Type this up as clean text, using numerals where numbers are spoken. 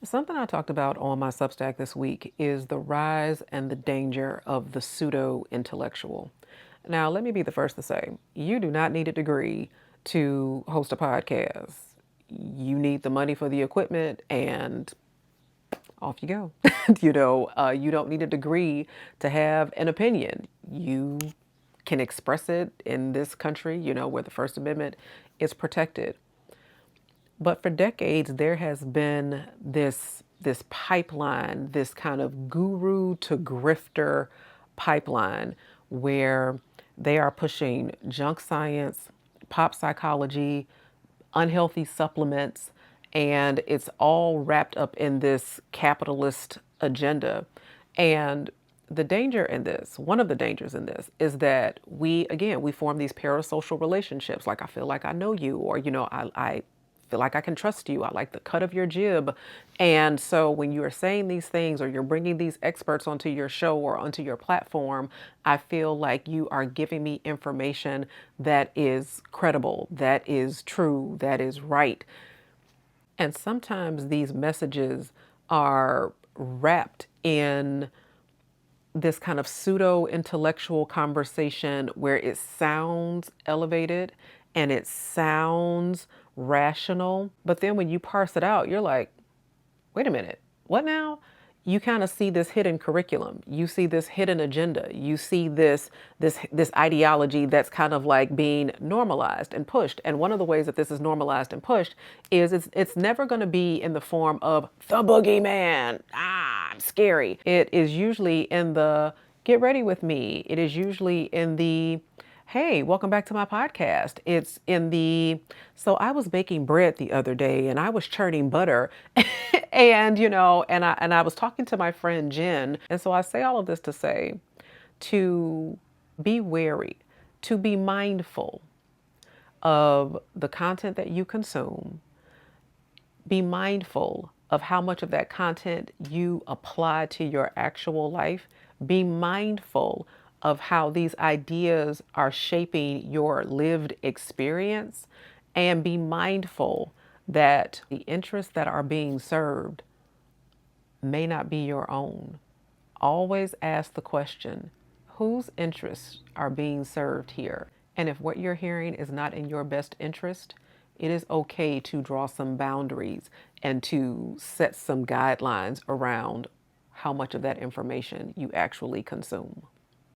Something I talked about on my Substack this week is the rise and the danger of the pseudo-intellectual. Now, let me be the first to say, you do not need a degree to host a podcast. You need the money for the equipment and off you go. You don't need a degree to have an opinion. You can express it in this country, where the First Amendment is protected. But for decades, there has been this pipeline, this kind of guru to grifter pipeline where they are pushing junk science, pop psychology, unhealthy supplements, and it's all wrapped up in this capitalist agenda. And the danger in this, one of the dangers in this, is that we form these parasocial relationships. Like, I feel like I know you, or, I feel like I can trust you. I like the cut of your jib. And so when you are saying these things or you're bringing these experts onto your show or onto your platform, I feel like you are giving me information that is credible, that is true, that is right. And sometimes these messages are wrapped in this kind of pseudo intellectual conversation where it sounds elevated and it sounds rational. But then when you parse it out, you're like, wait a minute, what now? You kind of see this hidden curriculum. You see this hidden agenda. You see this ideology that's kind of like being normalized and pushed. And one of the ways that this is normalized and pushed is it's never going to be in the form of the boogeyman. Ah, I'm scary. It is usually in the get ready with me. It is usually in the hey, welcome back to my podcast. It's in the, so I was baking bread the other day and I was churning butter and, and I was talking to my friend Jen. And so I say all of this to say, to be wary, to be mindful of the content that you consume, be mindful of how much of that content you apply to your actual life. Be mindful of how these ideas are shaping your lived experience. And be mindful that the interests that are being served may not be your own. Always ask the question, whose interests are being served here? And if what you're hearing is not in your best interest, it is okay to draw some boundaries and to set some guidelines around how much of that information you actually consume.